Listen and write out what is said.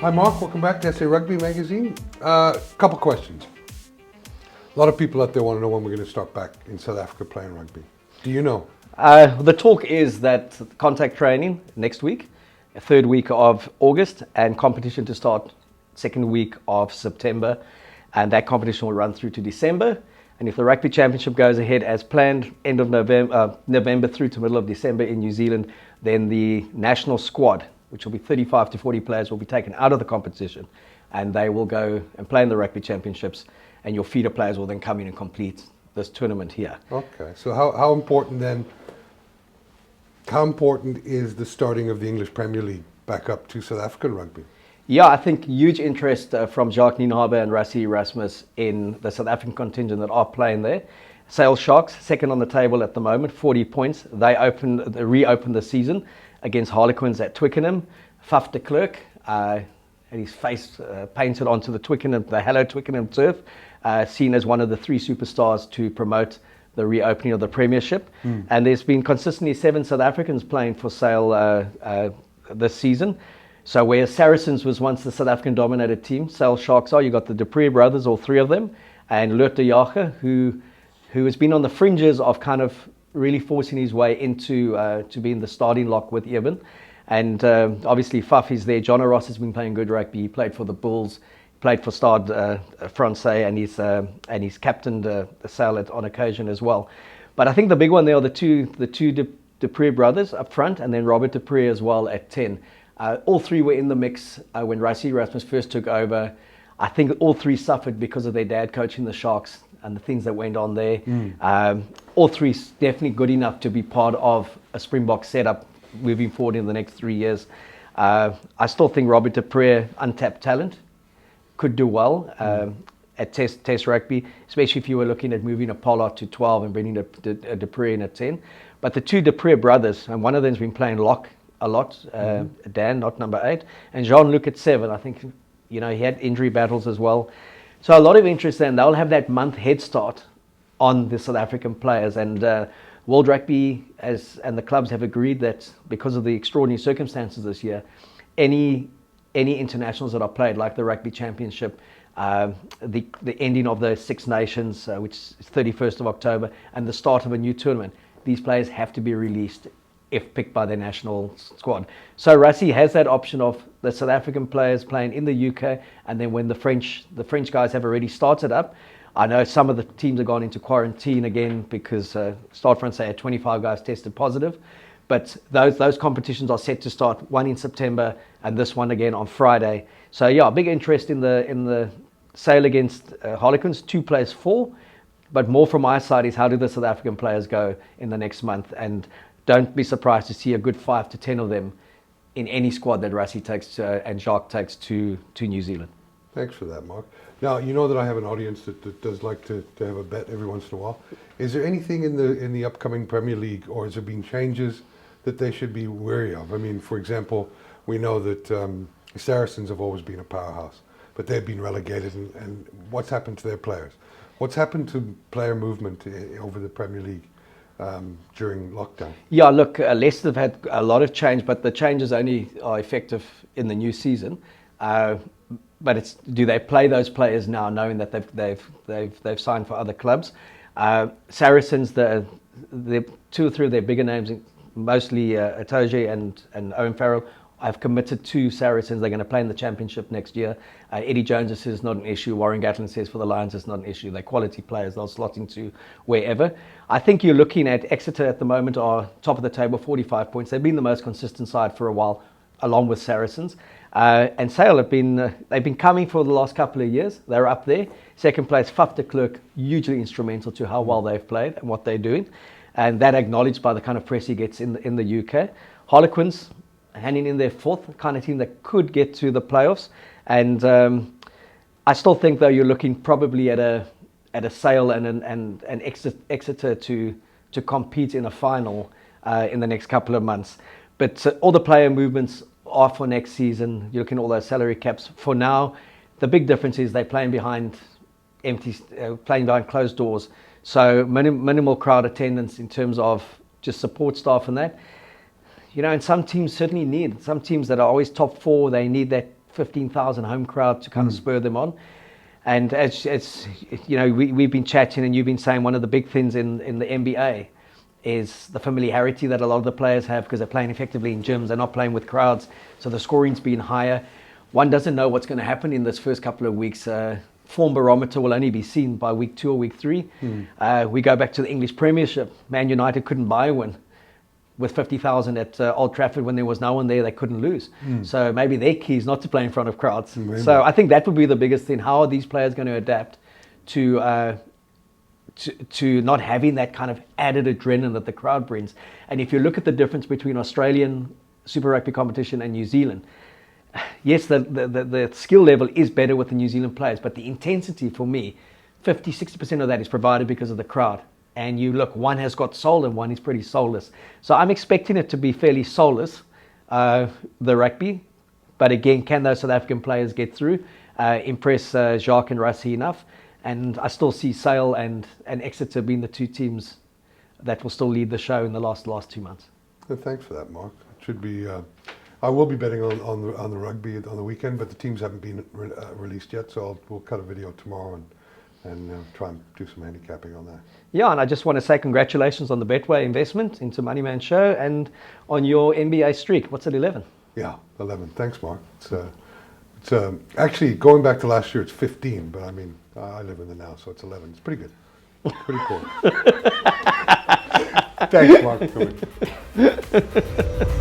Hi Mark, welcome back to SA Rugby Magazine. Couple questions. A lot of people out there want to know when we're going to start back in South Africa playing rugby. Do you know? The talk is that contact training next week, third week of August, and competition to start second week of September. And that competition will run through to December. And if the Rugby Championship goes ahead as planned, end of November through to middle of December in New Zealand, then the national squad, which will be 35 to 40 players, will be taken out of the competition. And they will go and play in the Rugby Championships. And your feeder players will then come in and complete this tournament here. Okay, so how important then, how important is the starting of the English Premier League back up to South African rugby? Yeah, I think huge interest from Jacques Nienaber and Rassie Erasmus in the South African contingent that are playing there. Sale Sharks, second on the table at the moment, 40 points. They reopened the season against Harlequins at Twickenham. Faf de Klerk had his face painted onto the Hello Twickenham turf, seen as one of the three superstars to promote the reopening of the Premiership. And there's been consistently 7 South Africans playing for Sale this season. So where Saracens was once the South African dominated team, Sale Sharks are, you got the Preez brothers, all 3 of them, and Loert de Jager, who has been on the fringes of kind of really forcing his way into to being the starting lock with Eben. And obviously Faf is there. John Ross has been playing good rugby. He played for the Bulls, played for Stade Francais, and he's captained the Sale on occasion as well. But I think the big one there are the two de Preez brothers up front, and then Robert de Preez as well at 10. All 3 were in the mix when Rassie Erasmus first took over. I think all 3 suffered because of their dad coaching the Sharks and the things that went on there. All 3 definitely good enough to be part of a Springbok setup moving forward in the next 3 years. I still think Robert de Preez, untapped talent, could do well at Test rugby, especially if you were looking at moving a Pollard to 12 and bringing a de Preez in at 10. But the 2 de Preez brothers, and one of them's been playing lock a lot, Dan, not number 8, and Jean-Luc at 7. I think, he had injury battles as well. So a lot of interest there, and they'll have that month head start on the South African players. And World Rugby and the clubs have agreed that because of the extraordinary circumstances this year, any internationals that are played, like the Rugby Championship, the ending of the Six Nations, which is 31st of October, and the start of a new tournament, these players have to be released if picked by their national squad. So Rassie has that option of the South African players playing in the UK, and then when the French guys have already started up, I know some of the teams have gone into quarantine again because Stade Francais had 25 guys tested positive, but those competitions are set to start, one in September and this one again on Friday. So yeah, big interest in the Sale against Harlequins, 2 plays 4, but more from my side is how do the South African players go in the next month, and don't be surprised to see a good 5 to 10 of them in any squad that Rassie takes and Jacques takes to New Zealand. Thanks for that, Mark. Now, you know that I have an audience that does like to have a bet every once in a while. Is there anything in the upcoming Premier League, or has there been changes that they should be wary of? I mean, for example, we know that Saracens have always been a powerhouse, but they've been relegated, and what's happened to their players? What's happened to player movement over the Premier League during lockdown? Yeah, look, Leicester have had a lot of change, but the changes only are effective in the new season. But it's, do they play those players now, knowing that they've signed for other clubs? Saracens, the 2 or 3 of their bigger names, mostly Atoje and Owen Farrell, have committed to Saracens. They're going to play in the Championship next year. Eddie Jones says it's not an issue. Warren Gatlin says for the Lions it's not an issue. They're quality players. They'll slot into wherever. I think you're looking at Exeter at the moment are top of the table, 45 points. They've been the most consistent side for a while, along with Saracens. And Sale they've been coming for the last couple of years. They're up there. Second place, Faf de Klerk, hugely instrumental to how well they've played and what they're doing. And that acknowledged by the kind of press he gets in the UK. Harlequins, handing in their 4th, kind of team that could get to the playoffs. And I still think, though, you're looking probably at a Sale and an Exeter to compete in a final in the next couple of months. But all the player movements are for next season. You're looking at all those salary caps. For now, the big difference is they're playing behind closed doors. So minimal crowd attendance in terms of just support staff and that. And some teams certainly some teams that are always top 4, they need that 15,000 home crowd to kind of spur them on. And as you know, we've been chatting, and you've been saying one of the big things in the NBA is the familiarity that a lot of the players have, because they're playing effectively in gyms, they're not playing with crowds, so the scoring's been higher. One doesn't know what's going to happen in this first couple of weeks. Form barometer will only be seen by week 2 or week 3. We go back to the English Premiership. Man United couldn't buy a win with 50,000 at Old Trafford when there was no one there. They couldn't lose. So maybe their key is not to play in front of crowds. So I think that would be the biggest thing. How are these players going to adapt to not having that kind of added adrenaline that the crowd brings? And if you look at the difference between Australian Super Rugby competition and New Zealand, yes, the skill level is better with the New Zealand players, but the intensity for me, 50-60% of that is provided because of the crowd. And you look, one has got soul and one is pretty soulless. So I'm expecting it to be fairly soulless, the rugby. But again, can those South African players get through, impress Jacques and Rassie enough? And I still see Sale and Exeter being the two teams that will still lead the show in the last 2 months. Thanks for that, Mark. It should be. I will be betting on the rugby on the weekend, but the teams haven't been released yet, so we'll cut a video tomorrow and try and do some handicapping on that. Yeah, and I just want to say congratulations on the Betway investment into Moneyman Show and on your NBA streak. What's it, 11? Yeah, 11. Thanks, Mark. It's actually, going back to last year, it's 15, but I mean, I live in the now, so it's 11. It's pretty good. Pretty cool. Thanks, Mark, for coming.